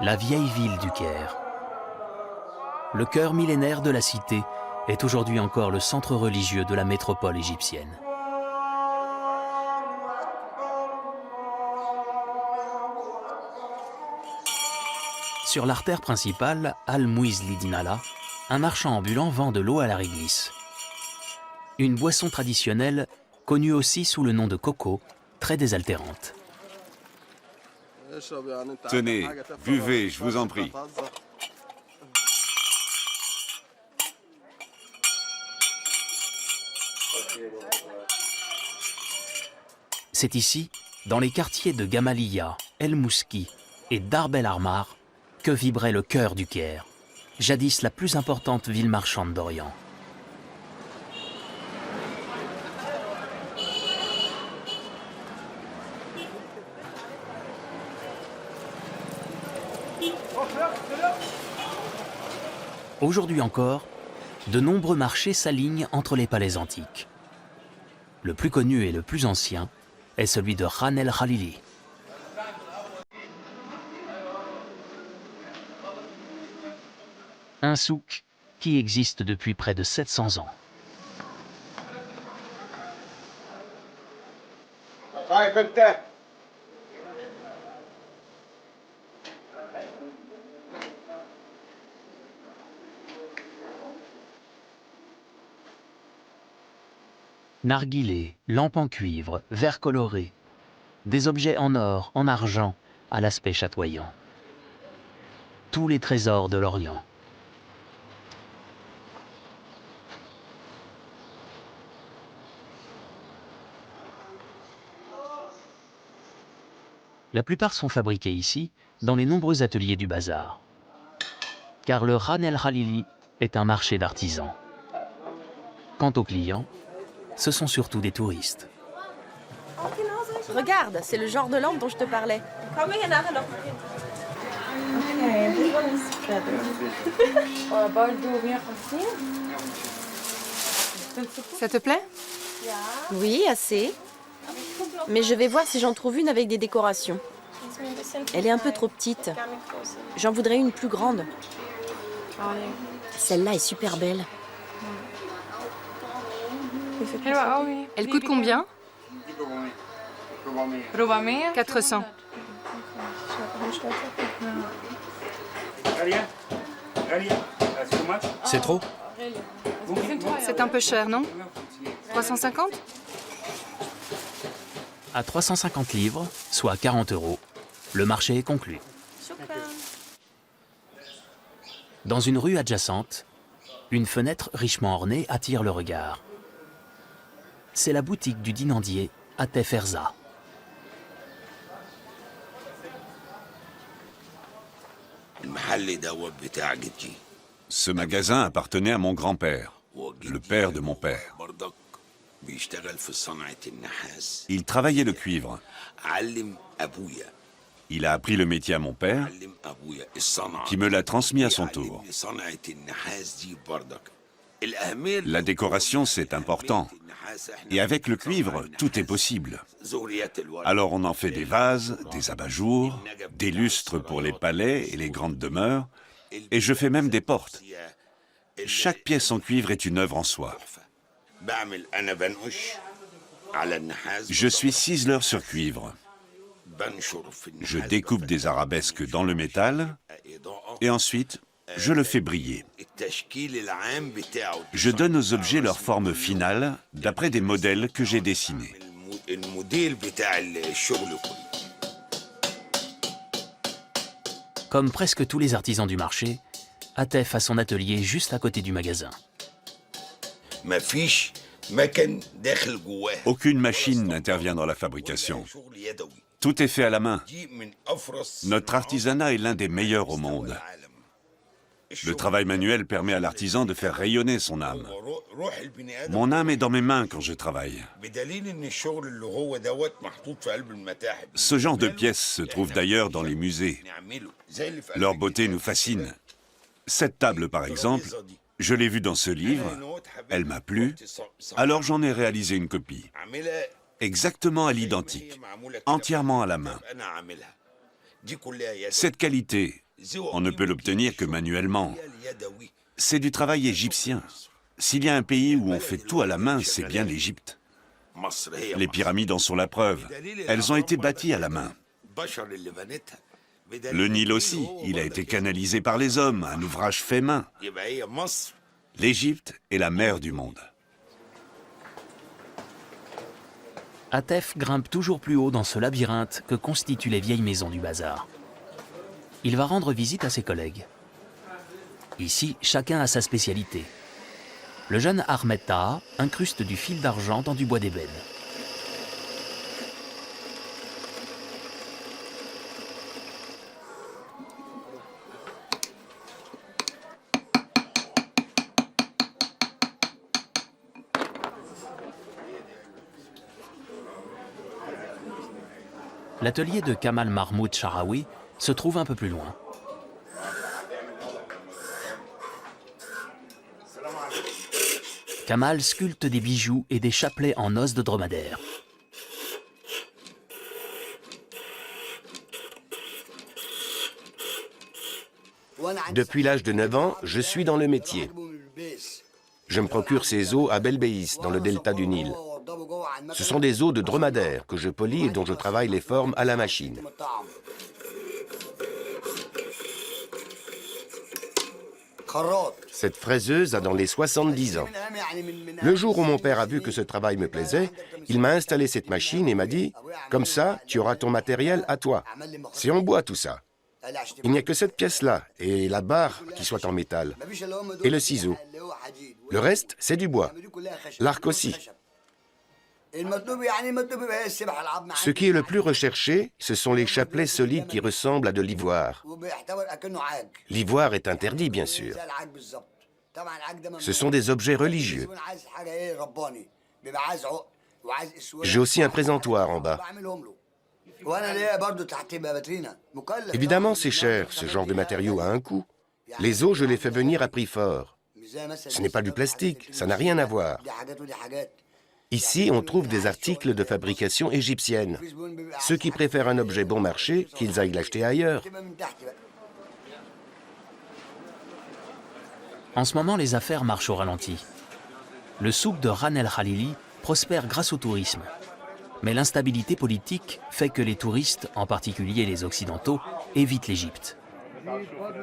la vieille ville du Caire. Le cœur millénaire de la cité est aujourd'hui encore le centre religieux de la métropole égyptienne. Sur l'artère principale, Al-Muizli Dinala, un marchand ambulant vend de l'eau à la réglisse. Une boisson traditionnelle connue aussi sous le nom de coco, très désaltérante. Tenez, buvez, je vous en prie. C'est ici, dans les quartiers de Gamaliya, El Mouski et Darb el Armar, que vibrait le cœur du Caire, jadis la plus importante ville marchande d'Orient. Aujourd'hui encore, de nombreux marchés s'alignent entre les palais antiques. Le plus connu et le plus ancien est celui de Khan el-Khalili. Un souk qui existe depuis près de 700 ans. Narguilés, lampes en cuivre, verres colorés, des objets en or, en argent, à l'aspect chatoyant. Tous les trésors de l'Orient. La plupart sont fabriqués ici, dans les nombreux ateliers du bazar. Car le Khan el-Khalili est un marché d'artisans. Quant aux clients, ce sont surtout des touristes. Regarde, c'est le genre de lampe dont je te parlais. Ça te plaît? Oui, assez. Mais je vais voir si j'en trouve une avec des décorations. Elle est un peu trop petite. J'en voudrais une plus grande. Celle-là est super belle. Elle coûte combien? 400. C'est trop? C'est un peu cher, non? 350? À 350 livres, soit 40 €, le marché est conclu. Dans une rue adjacente, une fenêtre richement ornée attire le regard. C'est la boutique du dinandier Atef Erza. Ce magasin appartenait à mon grand-père, le père de mon père. Il travaillait le cuivre. Il a appris le métier à mon père, qui me l'a transmis à son tour. La décoration, c'est important. Et avec le cuivre, tout est possible. Alors on en fait des vases, des abat-jours, des lustres pour les palais et les grandes demeures, et je fais même des portes. Chaque pièce en cuivre est une œuvre en soi. Je suis ciseleur sur cuivre. Je découpe des arabesques dans le métal, et ensuite, je le fais briller. Je donne aux objets leur forme finale d'après des modèles que j'ai dessinés. Comme presque tous les artisans du marché, Atef a son atelier juste à côté du magasin. Aucune machine n'intervient dans la fabrication. Tout est fait à la main. Notre artisanat est l'un des meilleurs au monde. Le travail manuel permet à l'artisan de faire rayonner son âme. Mon âme est dans mes mains quand je travaille. Ce genre de pièces se trouve d'ailleurs dans les musées. Leur beauté nous fascine. Cette table, par exemple, je l'ai vue dans ce livre, elle m'a plu, alors j'en ai réalisé une copie. Exactement à l'identique, entièrement à la main. Cette qualité, On ne peut l'obtenir que manuellement. C'est du travail égyptien. S'il y a un pays où on fait tout à la main, c'est bien l'Égypte. Les pyramides en sont la preuve. Elles ont été bâties à la main. Le Nil aussi, il a été canalisé par les hommes, un ouvrage fait main. L'Égypte est la mère du monde. Atef grimpe toujours plus haut dans ce labyrinthe que constituent les vieilles maisons du bazar. Il va rendre visite à ses collègues. Ici, chacun a sa spécialité. Le jeune Ahmed Taha incruste du fil d'argent dans du bois d'ébène. L'atelier de Kamal Mahmoud Sharawi se trouve un peu plus loin. Kamal sculpte des bijoux et des chapelets en os de dromadaire. Depuis l'âge de 9 ans, je suis dans le métier. Je me procure ces os à Belbeïs, dans le delta du Nil. Ce sont des os de dromadaire que je polis et dont je travaille les formes à la machine. Cette fraiseuse a dans les 70 ans. Le jour où mon père a vu que ce travail me plaisait, il m'a installé cette machine et m'a dit « Comme ça, tu auras ton matériel à toi. C'est en bois tout ça. Il n'y a que cette pièce-là et la barre qui soit en métal et le ciseau. Le reste, c'est du bois. L'arc aussi. Ce qui est le plus recherché, ce sont les chapelets solides qui ressemblent à de l'ivoire. L'ivoire est interdit, bien sûr. Ce sont des objets religieux. J'ai aussi un présentoir en bas. Évidemment, c'est cher, ce genre de matériau a un coût. Les os, je les fais venir à prix fort. Ce n'est pas du plastique, ça n'a rien à voir. Ici, on trouve des articles de fabrication égyptienne. Ceux qui préfèrent un objet bon marché, qu'ils aillent l'acheter ailleurs. En ce moment, les affaires marchent au ralenti. Le souk de Ran El Khalili prospère grâce au tourisme. Mais l'instabilité politique fait que les touristes, en particulier les Occidentaux, évitent l'Égypte.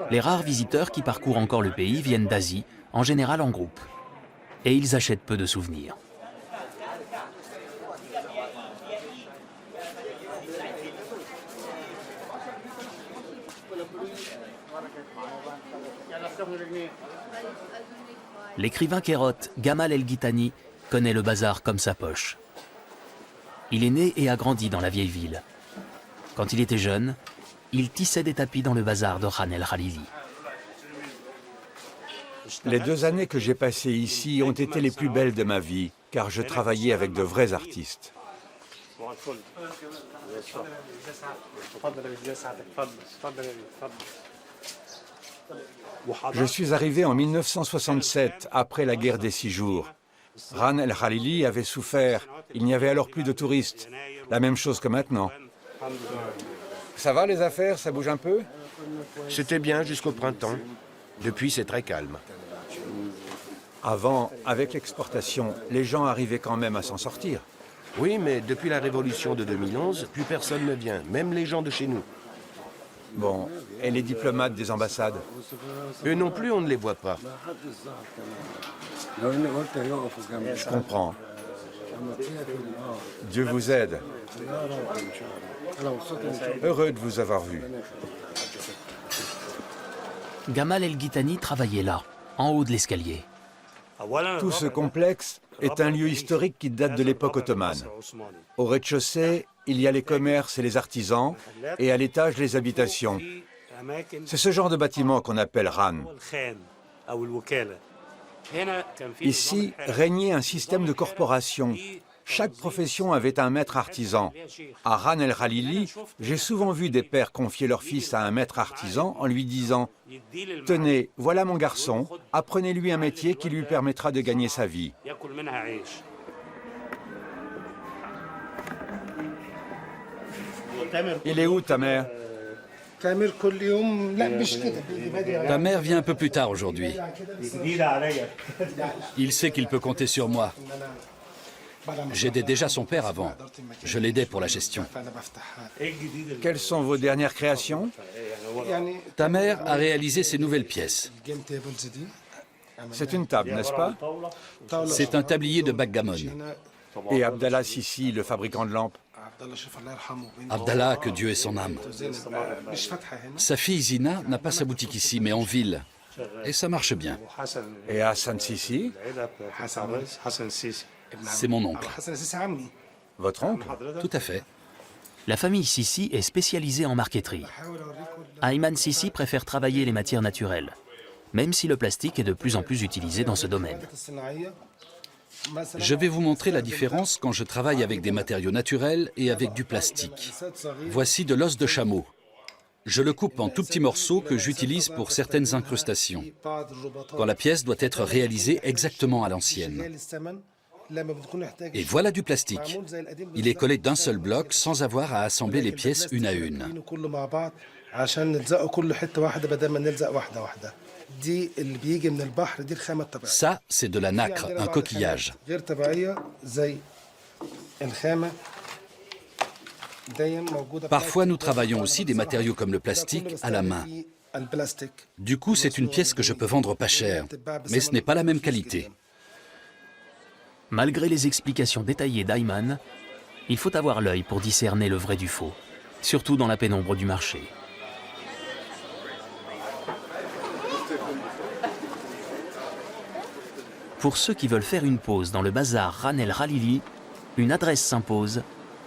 Les rares visiteurs qui parcourent encore le pays viennent d'Asie, en général en groupe. Et ils achètent peu de souvenirs. L'écrivain kérote Gamal El-Gitani connaît le bazar comme sa poche. Il est né et a grandi dans la vieille ville. Quand il était jeune, il tissait des tapis dans le bazar de Ran El Khalili. Les 2 années que j'ai passées ici ont été les plus belles de ma vie, car je travaillais avec de vrais artistes. Je suis arrivé en 1967, après la guerre des 6 jours. Ran El Khalili avait souffert, il n'y avait alors plus de touristes. La même chose que maintenant. Ça va les affaires, ça bouge un peu? C'était bien jusqu'au printemps. Depuis, c'est très calme. Avant, avec l'exportation, les gens arrivaient quand même à s'en sortir. Oui, mais depuis la révolution de 2011, plus personne ne vient, même les gens de chez nous. Bon, et les diplomates des ambassades? Eux non plus, on ne les voit pas. Je comprends. Dieu vous aide. Heureux de vous avoir vu. Gamal El-Gitani travaillait là, en haut de l'escalier. Tout ce complexe est un lieu historique qui date de l'époque ottomane. Au rez-de-chaussée, il y a les commerces et les artisans, et à l'étage, les habitations. C'est ce genre de bâtiment qu'on appelle Ran. Ici, régnait un système de corporation. Chaque profession avait un maître artisan. À Ran El Khalili, j'ai souvent vu des pères confier leur fils à un maître artisan en lui disant « Tenez, voilà mon garçon, apprenez-lui un métier qui lui permettra de gagner sa vie. » Il est où ta mère? Ta mère vient un peu plus tard aujourd'hui. Il sait qu'il peut compter sur moi. J'aidais déjà son père avant. Je l'aidais pour la gestion. Quelles sont vos dernières créations? Ta mère a réalisé ses nouvelles pièces. C'est une table, n'est-ce pas? C'est un tablier de backgammon. Et Abdallah Sissi, le fabricant de lampes? Abdallah, que Dieu ait son âme. Sa fille Zina n'a pas sa boutique ici, mais en ville. Et ça marche bien. Et Hassan Sissi? C'est mon oncle. Votre oncle? Tout à fait. La famille Sissi est spécialisée en marqueterie. Ayman Sissi préfère travailler les matières naturelles, même si le plastique est de plus en plus utilisé dans ce domaine. Je vais vous montrer la différence quand je travaille avec des matériaux naturels et avec du plastique. Voici de l'os de chameau. Je le coupe en tout petits morceaux que j'utilise pour certaines incrustations, quand la pièce doit être réalisée exactement à l'ancienne. Et voilà du plastique. Il est collé d'un seul bloc sans avoir à assembler les pièces une à une. Ça, c'est de la nacre, un coquillage. Parfois, nous travaillons aussi des matériaux comme le plastique à la main. Du coup, c'est une pièce que je peux vendre pas cher, mais ce n'est pas la même qualité. Malgré les explications détaillées d'Ayman, il faut avoir l'œil pour discerner le vrai du faux, surtout dans la pénombre du marché. Pour ceux qui veulent faire une pause dans le bazar Ran El Khalili, une adresse s'impose,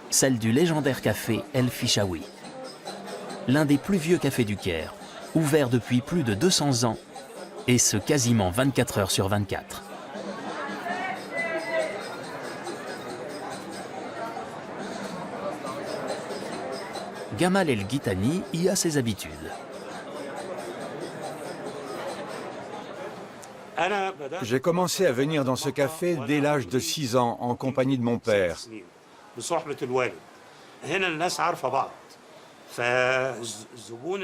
celle du légendaire café El Fishawi. L'un des plus vieux cafés du Caire, ouvert depuis plus de 200 ans, et ce quasiment 24 heures sur 24. Gamal El Ghitani y a ses habitudes. J'ai commencé à venir dans ce café dès l'âge de 6 ans en compagnie de mon père.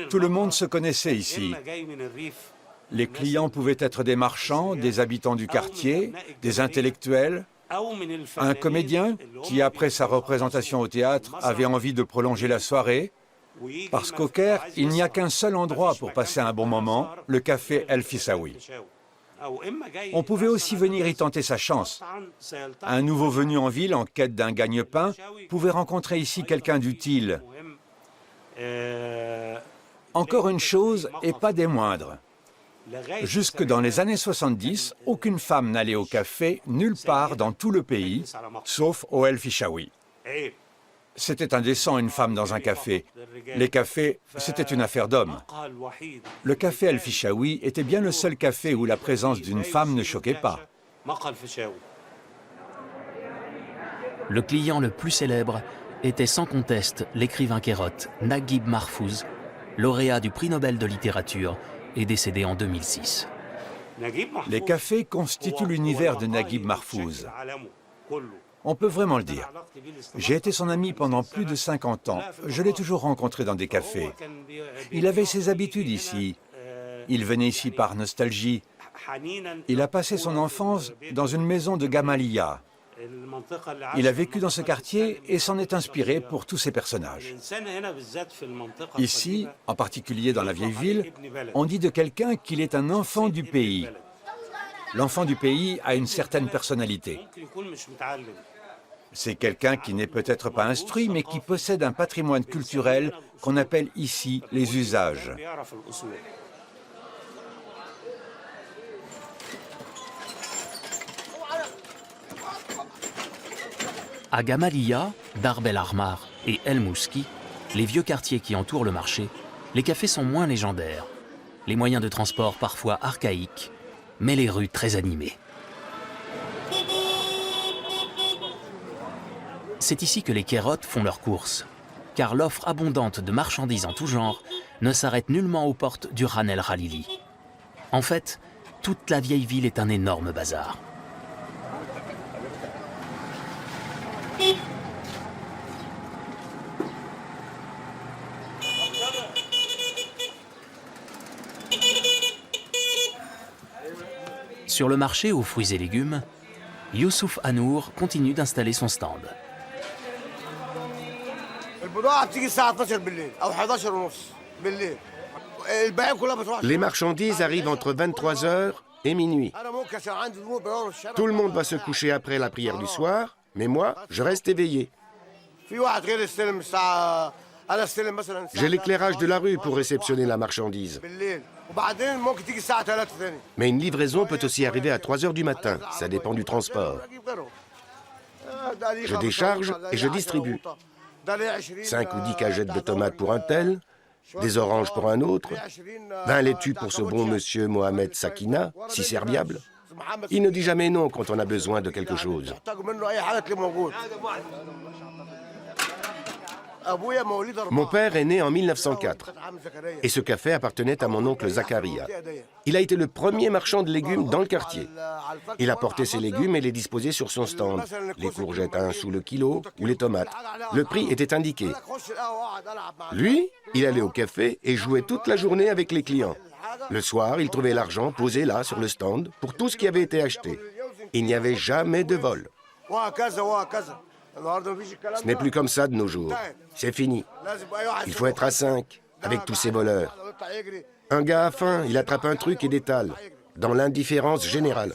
Tout le monde se connaissait ici. Les clients pouvaient être des marchands, des habitants du quartier, des intellectuels, un comédien qui, après sa représentation au théâtre, avait envie de prolonger la soirée, parce qu'au Caire, il n'y a qu'un seul endroit pour passer un bon moment, le café El Fishawi. On pouvait aussi venir y tenter sa chance. Un nouveau venu en ville en quête d'un gagne-pain pouvait rencontrer ici quelqu'un d'utile. Encore une chose, et pas des moindres. Jusque dans les années 70, aucune femme n'allait au café nulle part dans tout le pays, sauf au El Fishawi. C'était indécent une femme dans un café. Les cafés, c'était une affaire d'hommes. Le café El Fishawi était bien le seul café où la présence d'une femme ne choquait pas. Le client le plus célèbre était sans conteste l'écrivain kérote Naguib Mahfouz, lauréat du prix Nobel de littérature et décédé en 2006. Les cafés constituent l'univers de Naguib Mahfouz. On peut vraiment le dire. J'ai été son ami pendant plus de 50 ans. Je l'ai toujours rencontré dans des cafés. Il avait ses habitudes ici. Il venait ici par nostalgie. Il a passé son enfance dans une maison de Gamaliya. Il a vécu dans ce quartier et s'en est inspiré pour tous ses personnages. Ici, en particulier dans la vieille ville, on dit de quelqu'un qu'il est un enfant du pays. L'enfant du pays a une certaine personnalité. C'est quelqu'un qui n'est peut-être pas instruit, mais qui possède un patrimoine culturel qu'on appelle ici les usages. À Gamaliya, Darb El Ahmar et El Mouski, les vieux quartiers qui entourent le marché, les cafés sont moins légendaires. Les moyens de transport parfois archaïques, mais les rues très animées. C'est ici que les kérotes font leurs courses, car l'offre abondante de marchandises en tout genre ne s'arrête nullement aux portes du Ran El Khalili. En fait, toute la vieille ville est un énorme bazar. Sur le marché aux fruits et légumes, Youssouf Hanour continue d'installer son stand. Les marchandises arrivent entre 23h et minuit. Tout le monde va se coucher après la prière du soir, mais moi, je reste éveillé. J'ai l'éclairage de la rue pour réceptionner la marchandise. Mais une livraison peut aussi arriver à 3h du matin, ça dépend du transport. Je décharge et je distribue. 5 ou 10 cagettes de tomates pour un tel, des oranges pour un autre, 20 laitues pour ce bon monsieur Mohamed Sakina, si serviable. Il ne dit jamais non quand on a besoin de quelque chose. Mon père est né en 1904 et ce café appartenait à mon oncle Zakaria. Il a été le premier marchand de légumes dans le quartier. Il apportait ses légumes et les disposait sur son stand. Les courgettes à 1 sou le kilo ou les tomates. Le prix était indiqué. Lui, il allait au café et jouait toute la journée avec les clients. Le soir, il trouvait l'argent posé là sur le stand pour tout ce qui avait été acheté. Il n'y avait jamais de vol. Ce n'est plus comme ça de nos jours. C'est fini. Il faut être à 5 avec tous ces voleurs. Un gars a faim, il attrape un truc et détale, dans l'indifférence générale.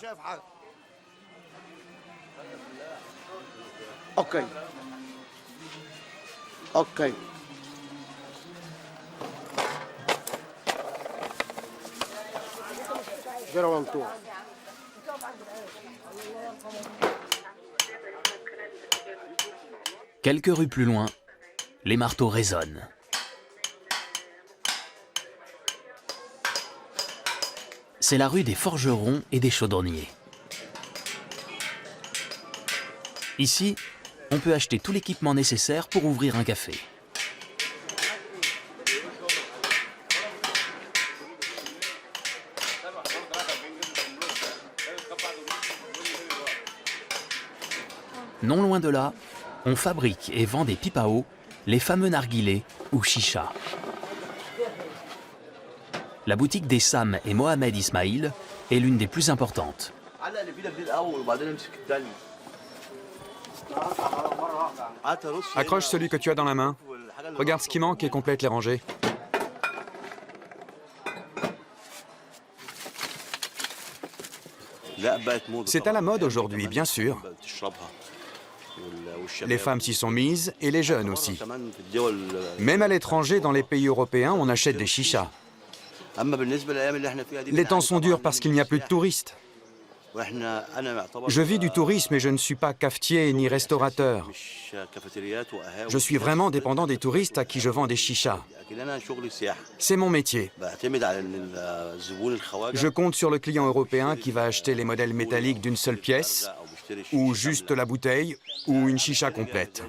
Ok. Quelques rues plus loin, les marteaux résonnent. C'est la rue des forgerons et des chaudronniers. Ici, on peut acheter tout l'équipement nécessaire pour ouvrir un café. Non loin de là, on fabrique et vend des pipes à eau, les fameux narguilés ou chicha. La boutique des Sam et Mohamed Ismail est l'une des plus importantes. Accroche celui que tu as dans la main. Regarde ce qui manque et complète les rangées. C'est à la mode aujourd'hui, bien sûr. Les femmes s'y sont mises et les jeunes aussi. Même à l'étranger, dans les pays européens, on achète des chichas. Les temps sont durs parce qu'il n'y a plus de touristes. Je vis du tourisme et je ne suis pas cafetier ni restaurateur. Je suis vraiment dépendant des touristes à qui je vends des chichas. C'est mon métier. Je compte sur le client européen qui va acheter les modèles métalliques d'une seule pièce, ou juste la bouteille, ou une chicha complète.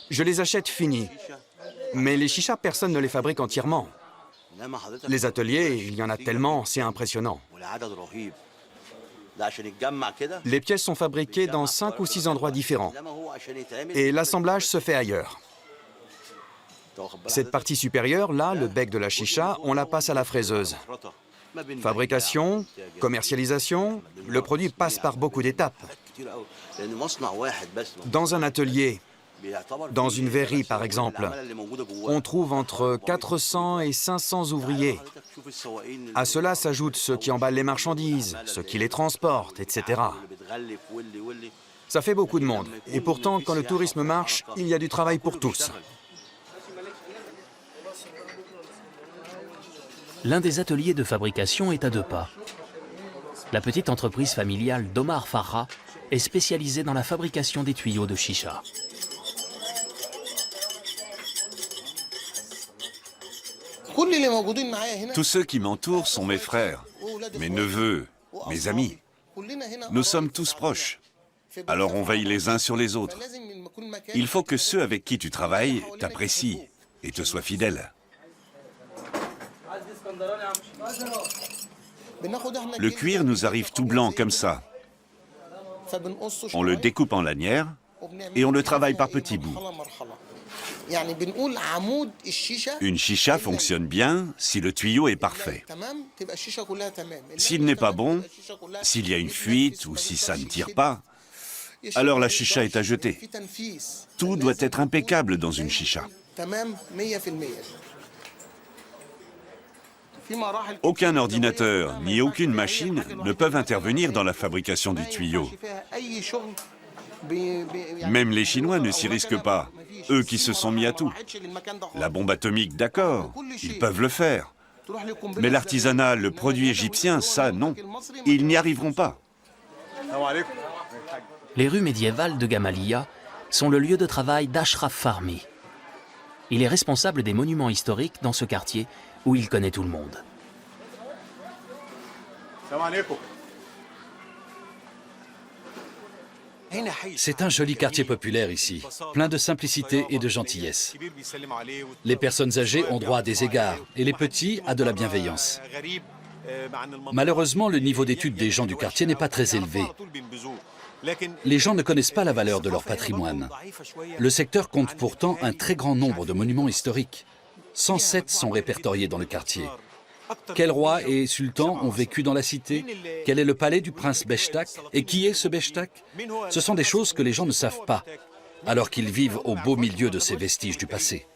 Je les achète finis. Mais les chichas, personne ne les fabrique entièrement. Les ateliers, il y en a tellement, c'est impressionnant. Les pièces sont fabriquées dans 5 ou 6 endroits différents. Et l'assemblage se fait ailleurs. Cette partie supérieure, là, le bec de la chicha, on la passe à la fraiseuse. Fabrication, commercialisation, le produit passe par beaucoup d'étapes. Dans un atelier, dans une verrerie par exemple, on trouve entre 400 et 500 ouvriers. À cela s'ajoutent ceux qui emballent les marchandises, ceux qui les transportent, etc. Ça fait beaucoup de monde. Et pourtant, quand le tourisme marche, il y a du travail pour tous. L'un des ateliers de fabrication est à 2 pas. La petite entreprise familiale d'Omar Farha est spécialisée dans la fabrication des tuyaux de chicha. Tous ceux qui m'entourent sont mes frères, mes neveux, mes amis. Nous sommes tous proches. Alors on veille les uns sur les autres. Il faut que ceux avec qui tu travailles t'apprécient et te soient fidèles. Le cuir nous arrive tout blanc comme ça. On le découpe en lanières et on le travaille par petits bouts. Une chicha fonctionne bien si le tuyau est parfait. S'il n'est pas bon, s'il y a une fuite ou si ça ne tire pas, alors la chicha est à jeter. Tout doit être impeccable dans une chicha. Aucun ordinateur ni aucune machine ne peuvent intervenir dans la fabrication du tuyau. Même les Chinois ne s'y risquent pas, eux qui se sont mis à tout. La bombe atomique, d'accord, ils peuvent le faire. Mais l'artisanat, le produit égyptien, ça, non. Ils n'y arriveront pas. Les rues médiévales de Gamaliya sont le lieu de travail d'Ashraf Farmi. Il est responsable des monuments historiques dans ce quartier où il connaît tout le monde. C'est un joli quartier populaire ici, plein de simplicité et de gentillesse. Les personnes âgées ont droit à des égards et les petits à de la bienveillance. Malheureusement, le niveau d'études des gens du quartier n'est pas très élevé. Les gens ne connaissent pas la valeur de leur patrimoine. Le secteur compte pourtant un très grand nombre de monuments historiques. 107 sont répertoriés dans le quartier. Quels rois et sultans ont vécu dans la cité? Quel est le palais du prince Beshtak? Et qui est ce Beshtak? Ce sont des choses que les gens ne savent pas, alors qu'ils vivent au beau milieu de ces vestiges du passé.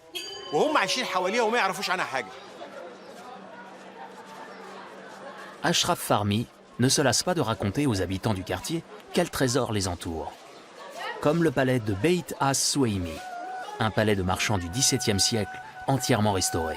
Ashraf Farmi ne se lasse pas de raconter aux habitants du quartier quels trésors les entourent. Comme le palais de Beit as-Soueimi, un palais de marchands du XVIIe siècle entièrement restauré.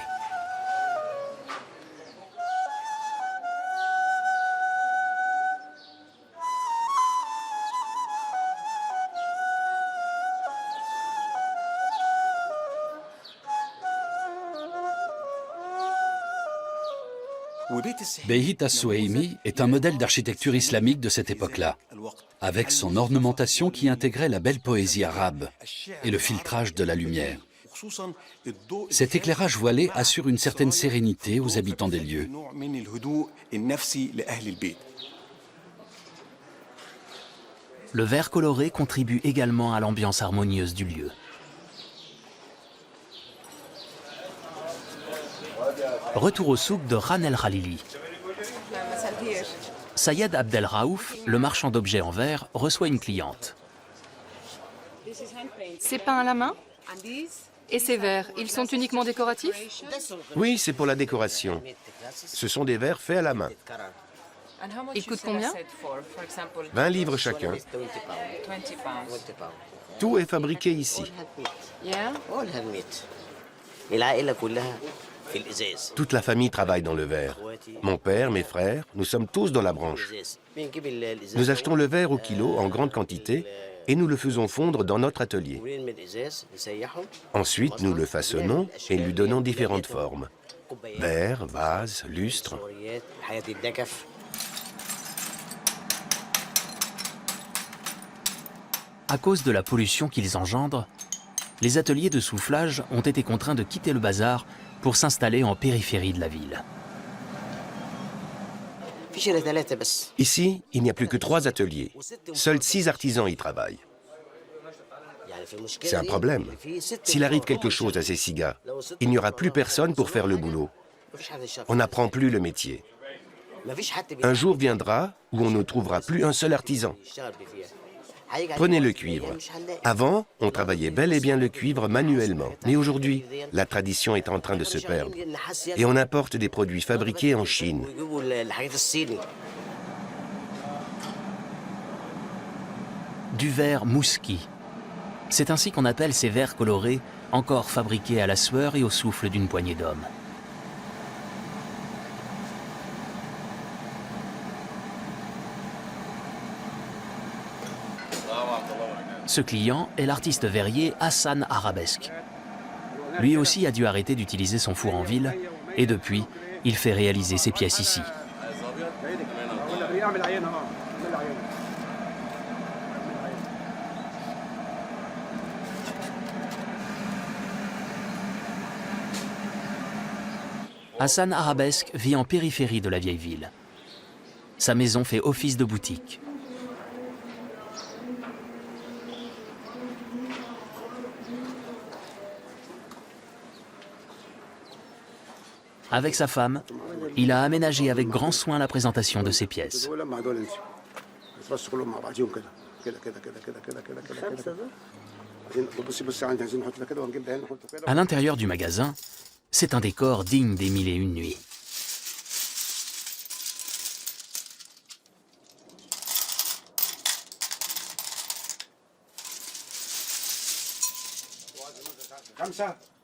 Beit as-Soueimi est un modèle d'architecture islamique de cette époque-là, avec son ornementation qui intégrait la belle poésie arabe et le filtrage de la lumière. Cet éclairage voilé assure une certaine sérénité aux habitants des lieux. Le vert coloré contribue également à l'ambiance harmonieuse du lieu. Retour au souk de Ran El Khalili. Sayed Abdel Raouf, le marchand d'objets en verre, reçoit une cliente. C'est peint à la main? Et ces verres, ils sont uniquement décoratifs? Oui, c'est pour la décoration. Ce sont des verres faits à la main. Ils coûtent combien? 20 livres chacun. Tout est fabriqué ici. Yeah. Toute la famille travaille dans le verre. Mon père, mes frères, nous sommes tous dans la branche. Nous achetons le verre au kilo en grande quantité et nous le faisons fondre dans notre atelier. Ensuite, nous le façonnons et lui donnons différentes formes. Verre, vase, lustre. À cause de la pollution qu'ils engendrent, les ateliers de soufflage ont été contraints de quitter le bazar pour s'installer en périphérie de la ville. Ici, il n'y a plus que 3 ateliers. Seuls 6 artisans y travaillent. C'est un problème. S'il arrive quelque chose à ces 6 gars, il n'y aura plus personne pour faire le boulot. On n'apprend plus le métier. Un jour viendra où on ne trouvera plus un seul artisan. Prenez le cuivre. Avant, on travaillait bel et bien le cuivre manuellement. Mais aujourd'hui, la tradition est en train de se perdre. Et on importe des produits fabriqués en Chine. Du verre mouski. C'est ainsi qu'on appelle ces verres colorés, encore fabriqués à la sueur et au souffle d'une poignée d'hommes. Ce client est l'artiste verrier Hassan Arabesque. Lui aussi a dû arrêter d'utiliser son four en ville et depuis, il fait réaliser ses pièces ici. Hassan Arabesque vit en périphérie de la vieille ville. Sa maison fait office de boutique. Avec sa femme, il a aménagé avec grand soin la présentation de ses pièces. À l'intérieur du magasin, c'est un décor digne des Mille et une nuits.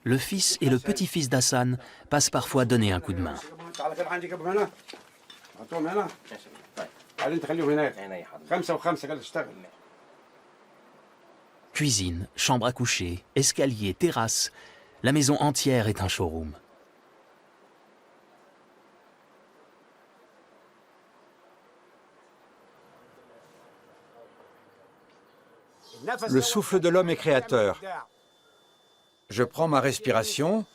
Le fils et le petit-fils d'Hassan passent parfois donner un coup de main. Cuisine, chambre à coucher, escalier, terrasse, la maison entière est un showroom. Le souffle de l'homme est créateur. Je prends ma respiration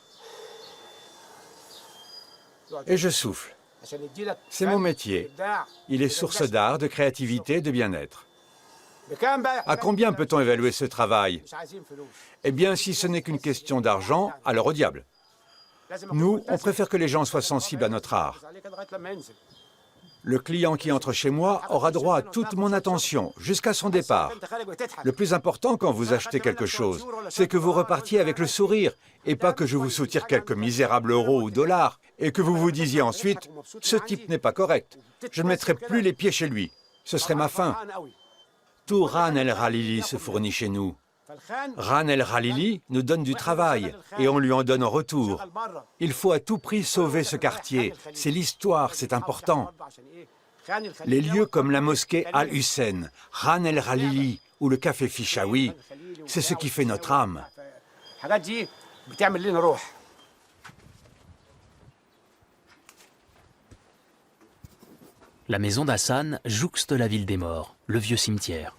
et je souffle. C'est mon métier. Il est source d'art, de créativité, de bien-être. À combien peut-on évaluer ce travail? Eh bien, si ce n'est qu'une question d'argent, alors au diable. Nous, on préfère que les gens soient sensibles à notre art. Le client qui entre chez moi aura droit à toute mon attention, jusqu'à son départ. Le plus important quand vous achetez quelque chose, c'est que vous repartiez avec le sourire, et pas que je vous soutire quelques misérables euros ou dollars, et que vous vous disiez ensuite « ce type n'est pas correct, je ne mettrai plus les pieds chez lui, ce serait ma fin ». Tout Ran El Khalili se fournit chez nous. Ran El Khalili nous donne du travail et on lui en donne en retour. Il faut à tout prix sauver ce quartier. C'est l'histoire, c'est important. Les lieux comme la mosquée Al-Hussein, Ran El Khalili ou le café Fichaoui, c'est ce qui fait notre âme. La maison d'Hassan jouxte la ville des morts, le vieux cimetière.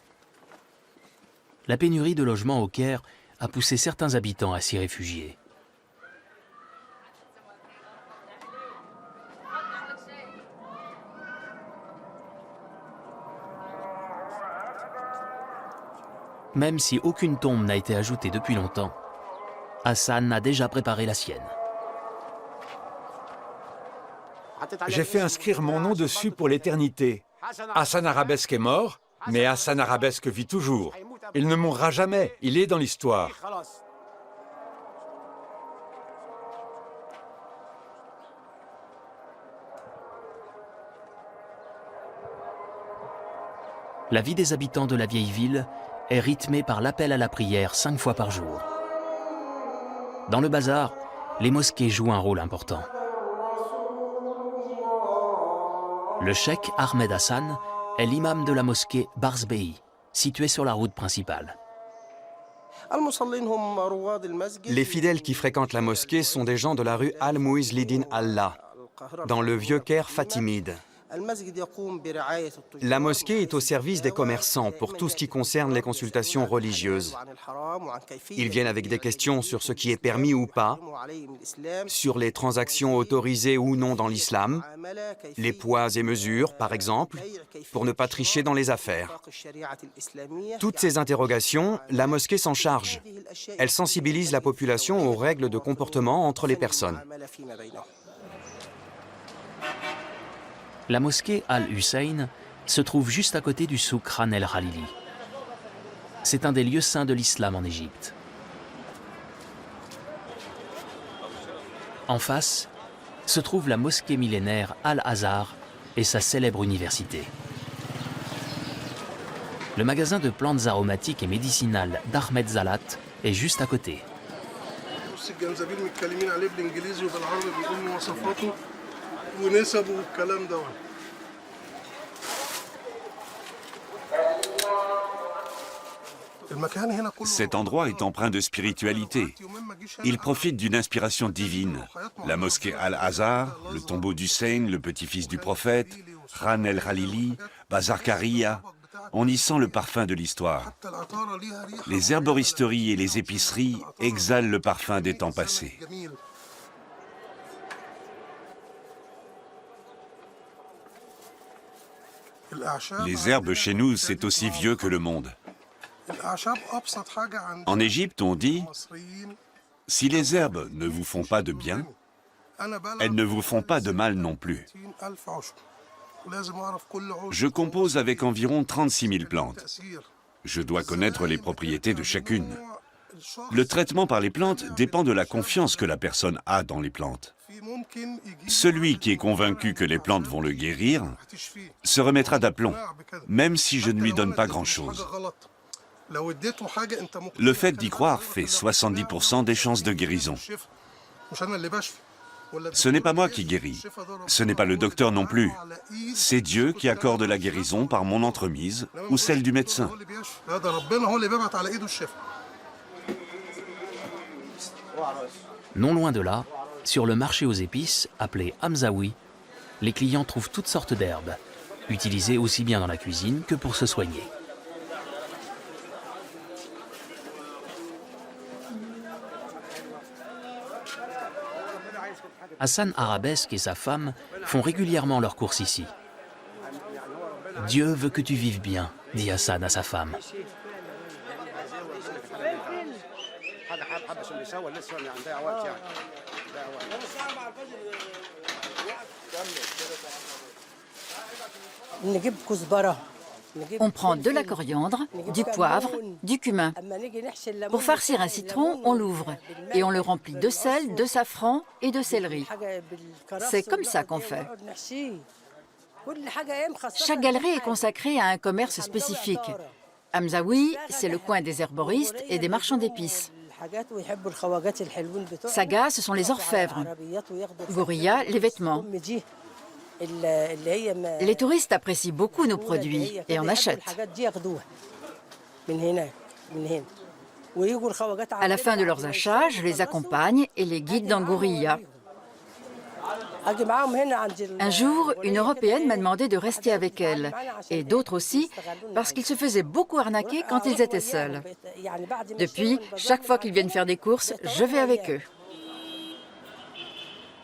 La pénurie de logements au Caire a poussé certains habitants à s'y réfugier. Même si aucune tombe n'a été ajoutée depuis longtemps, Hassan a déjà préparé la sienne. J'ai fait inscrire mon nom dessus pour l'éternité. Hassan Arabesque est mort, mais Hassan Arabesque vit toujours. Il ne mourra jamais, il est dans l'histoire. La vie des habitants de la vieille ville est rythmée par l'appel à la prière 5 fois par jour. Dans le bazar, les mosquées jouent un rôle important. Le cheikh Ahmed Hassan est l'imam de la mosquée Barzbei, située sur la route principale. Les fidèles qui fréquentent la mosquée sont des gens de la rue Al-Muizlidin Allah, dans le vieux Caire fatimide. La mosquée est au service des commerçants pour tout ce qui concerne les consultations religieuses. Ils viennent avec des questions sur ce qui est permis ou pas, sur les transactions autorisées ou non dans l'islam, les poids et mesures, par exemple, pour ne pas tricher dans les affaires. Toutes ces interrogations, la mosquée s'en charge. Elle sensibilise la population aux règles de comportement entre les personnes. La mosquée Al-Hussein se trouve juste à côté du souk Ran El Khalili. C'est un des lieux saints de l'islam en Égypte. En face se trouve la mosquée millénaire Al-Azhar et sa célèbre université. Le magasin de plantes aromatiques et médicinales d'Ahmed Zalat est juste à côté. Cet endroit est empreint de spiritualité. Il profite d'une inspiration divine. La mosquée Al-Azhar, le tombeau d'Hussein, le petit-fils du prophète, Ran El Khalili, Bazar Karia, on y sent le parfum de l'histoire. Les herboristeries et les épiceries exhalent le parfum des temps passés. Les herbes chez nous, c'est aussi vieux que le monde. En Égypte, on dit « Si les herbes ne vous font pas de bien, Elles ne vous font pas de mal non plus. Je compose avec environ 36 000 plantes. Je dois connaître les propriétés de chacune. Le traitement par les plantes dépend de la confiance que la personne a dans les plantes. Celui qui est convaincu que les plantes vont le guérir se remettra d'aplomb, même si je ne lui donne pas grand-chose. Le fait d'y croire fait 70% des chances de guérison. Ce n'est pas moi qui guéris, ce n'est pas le docteur non plus. C'est Dieu qui accorde la guérison par mon entremise ou celle du médecin. Non loin de là, sur le marché aux épices, appelé Hamzaoui, les clients trouvent toutes sortes d'herbes, utilisées aussi bien dans la cuisine que pour se soigner. Hassan Arabesque et sa femme font régulièrement leurs courses ici. « Dieu veut que tu vives bien », dit Hassan à sa femme. On prend de la coriandre, du poivre, du cumin. Pour farcir un citron, on l'ouvre et on le remplit de sel, de safran et de céleri. C'est comme ça qu'on fait. Chaque galerie est consacrée à un commerce spécifique. Hamzaoui, c'est le coin des herboristes et des marchands d'épices. Saga, ce sont les orfèvres. Gourilla, les vêtements. Les touristes apprécient beaucoup nos produits et en achètent. À la fin de leurs achats, je les accompagne et les guide dans Gourilla. Un jour, une Européenne m'a demandé de rester avec elle, et d'autres aussi, parce qu'ils se faisaient beaucoup arnaquer quand ils étaient seuls. Depuis, chaque fois qu'ils viennent faire des courses, je vais avec eux.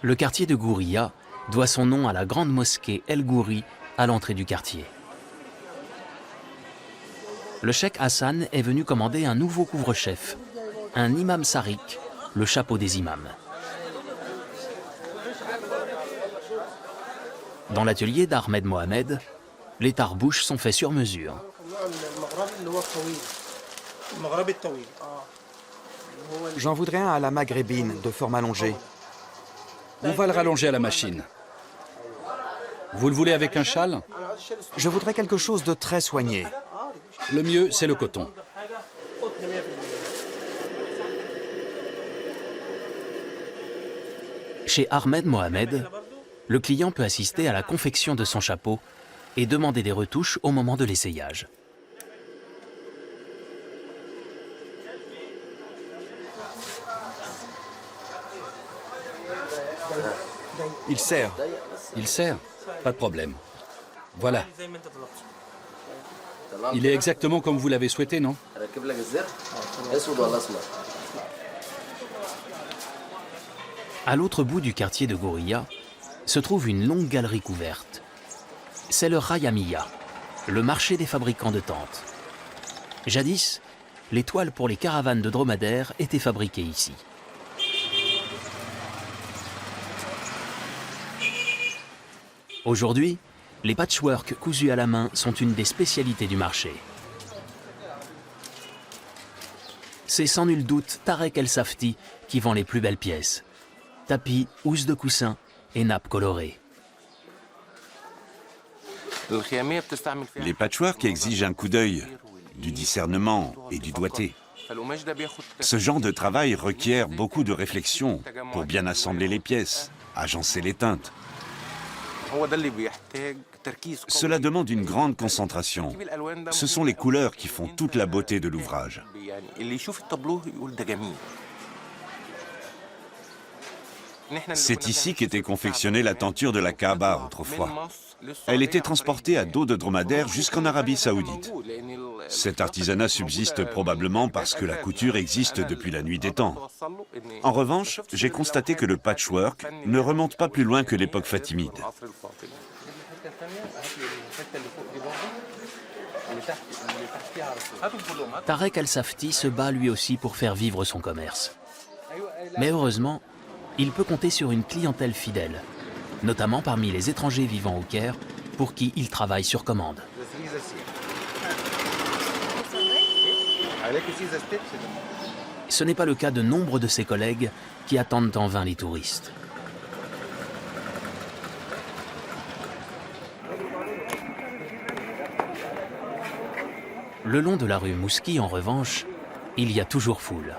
Le quartier de Gourilla doit son nom à la grande mosquée El Gouri à l'entrée du quartier. Le cheikh Hassan est venu commander un nouveau couvre-chef, un imam sarik, le chapeau des imams. Dans l'atelier d'Ahmed Mohamed, les tarbouches sont faits sur mesure. J'en voudrais un à la maghrébine, de forme allongée. On va le rallonger à la machine. Vous le voulez avec un châle? Je voudrais quelque chose de très soigné. Le mieux, c'est le coton. Chez Ahmed Mohamed, le client peut assister à la confection de son chapeau et demander des retouches au moment de l'essayage. Il sert. Il sert? Pas de problème. Voilà. Il est exactement comme vous l'avez souhaité, non? À l'autre bout du quartier de Gourilla se trouve une longue galerie couverte. C'est le Rayamiya, le marché des fabricants de tentes. Jadis, les toiles pour les caravanes de dromadaires étaient fabriquées ici. Aujourd'hui, les patchworks cousus à la main sont une des spécialités du marché. C'est sans nul doute Tarek El Safti qui vend les plus belles pièces. Tapis, housses de coussin et nappes colorées. Les patchworks exigent un coup d'œil, du discernement et du doigté. Ce genre de travail requiert beaucoup de réflexion pour bien assembler les pièces, agencer les teintes. Cela demande une grande concentration. Ce sont les couleurs qui font toute la beauté de l'ouvrage. C'est ici qu'était confectionnée la tenture de la Kaaba autrefois. Elle était transportée à dos de dromadaire jusqu'en Arabie Saoudite. Cet artisanat subsiste probablement parce que la couture existe depuis la nuit des temps. En revanche, j'ai constaté que le patchwork ne remonte pas plus loin que l'époque fatimide. Tarek El Safti se bat lui aussi pour faire vivre son commerce. Mais heureusement, il peut compter sur une clientèle fidèle, notamment parmi les étrangers vivant au Caire, pour qui il travaille sur commande. Ce n'est pas le cas de nombre de ses collègues qui attendent en vain les touristes. Le long de la rue Mouski, en revanche, il y a toujours foule.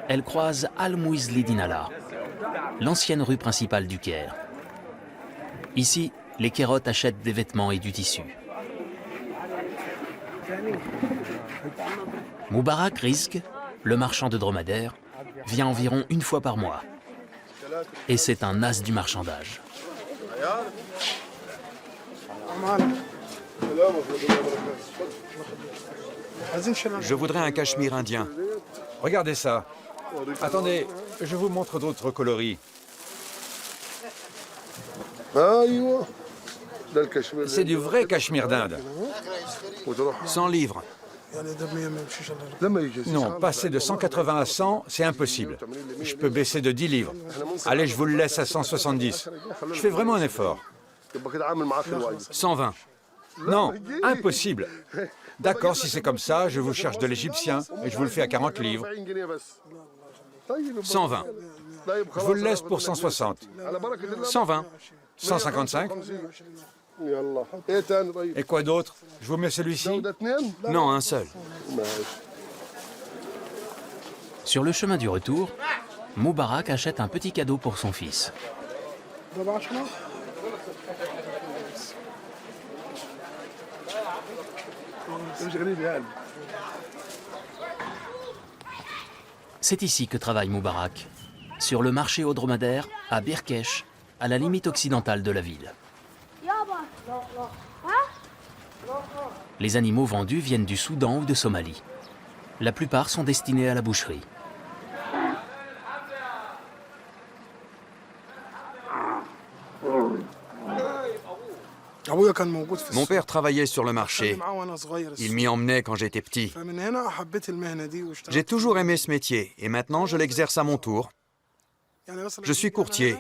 Elle croise Al-Muizli Dinala, l'ancienne rue principale du Caire. Ici, les Kairotes achètent des vêtements et du tissu. Moubarak Rizk, le marchand de dromadaires, vient environ une fois par mois. Et c'est un as du marchandage. Je voudrais un cachemire indien. Regardez ça. Attendez, je vous montre d'autres coloris. C'est du vrai cachemire d'Inde. 100 livres. Non, passer de 180 à 100, c'est impossible. Je peux baisser de 10 livres. Allez, je vous le laisse à 170. Je fais vraiment un effort. 120. Non, impossible. D'accord, si c'est comme ça, je vous cherche de l'égyptien et je vous le fais à 40 livres. 120. Je vous le laisse pour 160. 120. 155. Et quoi d'autre? Je vous mets celui-ci? Non, un seul. Sur le chemin du retour, Moubarak achète un petit cadeau pour son fils. C'est ici que travaille Moubarak, sur le marché aux dromadaires, à Birkesh, à la limite occidentale de la ville. Les animaux vendus viennent du Soudan ou de Somalie. La plupart sont destinés à la boucherie. Mon père travaillait sur le marché. Il m'y emmenait quand j'étais petit. J'ai toujours aimé ce métier et maintenant je l'exerce à mon tour. Je suis courtier.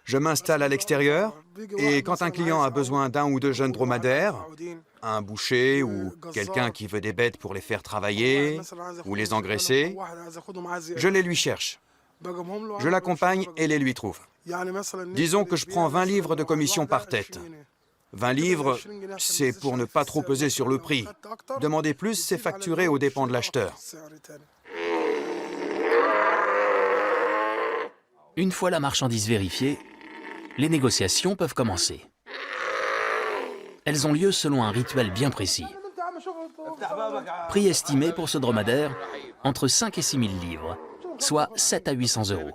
Je m'installe à l'extérieur et quand un client a besoin d'un ou deux jeunes dromadaires, un boucher ou quelqu'un qui veut des bêtes pour les faire travailler ou les engraisser, je les lui cherche. Je l'accompagne et les lui trouve. Disons que je prends 20 livres de commission par tête. 20 livres, c'est pour ne pas trop peser sur le prix. Demander plus, c'est facturer aux dépens de l'acheteur. Une fois la marchandise vérifiée, les négociations peuvent commencer. Elles ont lieu selon un rituel bien précis. Prix estimé pour ce dromadaire entre 5 et 6 000 livres, soit 7 à 800 €.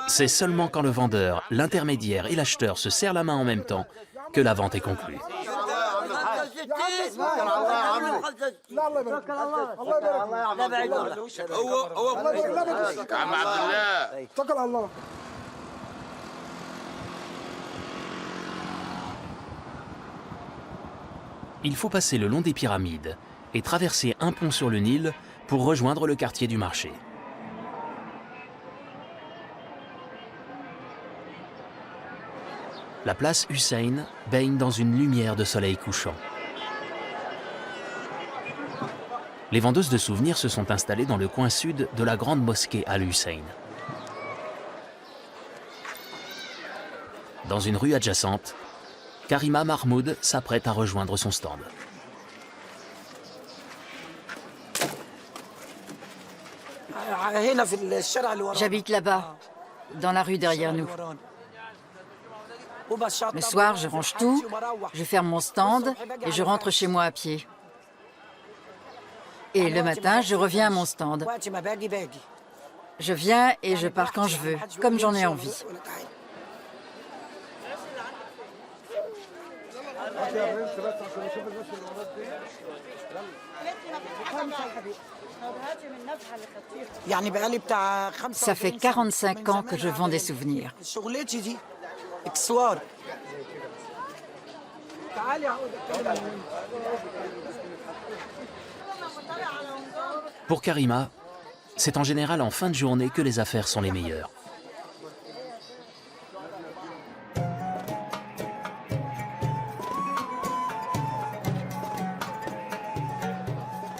C'est seulement quand le vendeur, l'intermédiaire et l'acheteur se serrent la main en même temps que la vente est conclue. Il faut passer le long des pyramides et traverser un pont sur le Nil pour rejoindre le quartier du marché. La place Hussein baigne dans une lumière de soleil couchant. Les vendeuses de souvenirs se sont installées dans le coin sud de la grande mosquée Al-Hussein. Dans une rue adjacente, Karima Mahmoud s'apprête à rejoindre son stand. J'habite là-bas, dans la rue derrière nous. Le soir, je range tout, je ferme mon stand et je rentre chez moi à pied. Et le matin, je reviens à mon stand. Je viens et je pars quand je veux, comme j'en ai envie. Ça fait 45 ans que je vends des souvenirs. Pour Karima, c'est en général en fin de journée que les affaires sont les meilleures.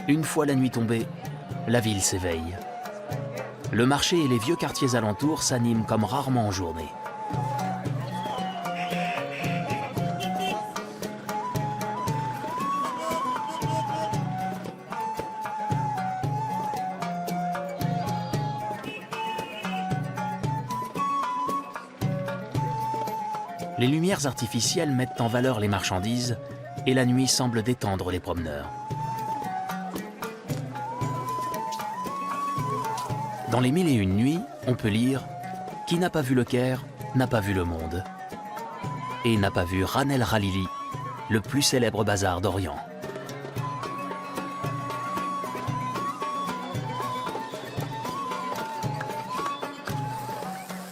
Une fois la nuit tombée, la ville s'éveille. Le marché et les vieux quartiers alentours s'animent comme rarement en journée. Les lumières artificielles mettent en valeur les marchandises et la nuit semble détendre les promeneurs. Dans les 1001 nuits, on peut lire « Qui n'a pas vu le Caire n'a pas vu le monde » et n'a pas vu Ran El Khalili, le plus célèbre bazar d'Orient.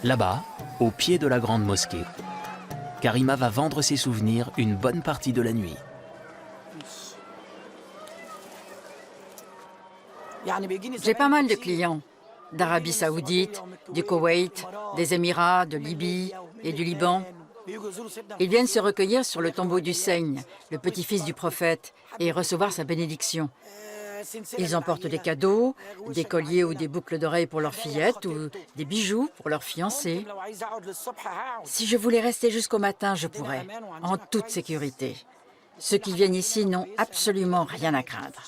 Là-bas, au pied de la grande mosquée, Karima va vendre ses souvenirs une bonne partie de la nuit. J'ai pas mal de clients d'Arabie Saoudite, du Koweït, des Émirats, de Libye et du Liban. Ils viennent se recueillir sur le tombeau d'Hussein, le petit-fils du prophète, et recevoir sa bénédiction. Ils emportent des cadeaux, des colliers ou des boucles d'oreilles pour leurs fillettes ou des bijoux pour leurs fiancés. Si je voulais rester jusqu'au matin, je pourrais, en toute sécurité. Ceux qui viennent ici n'ont absolument rien à craindre.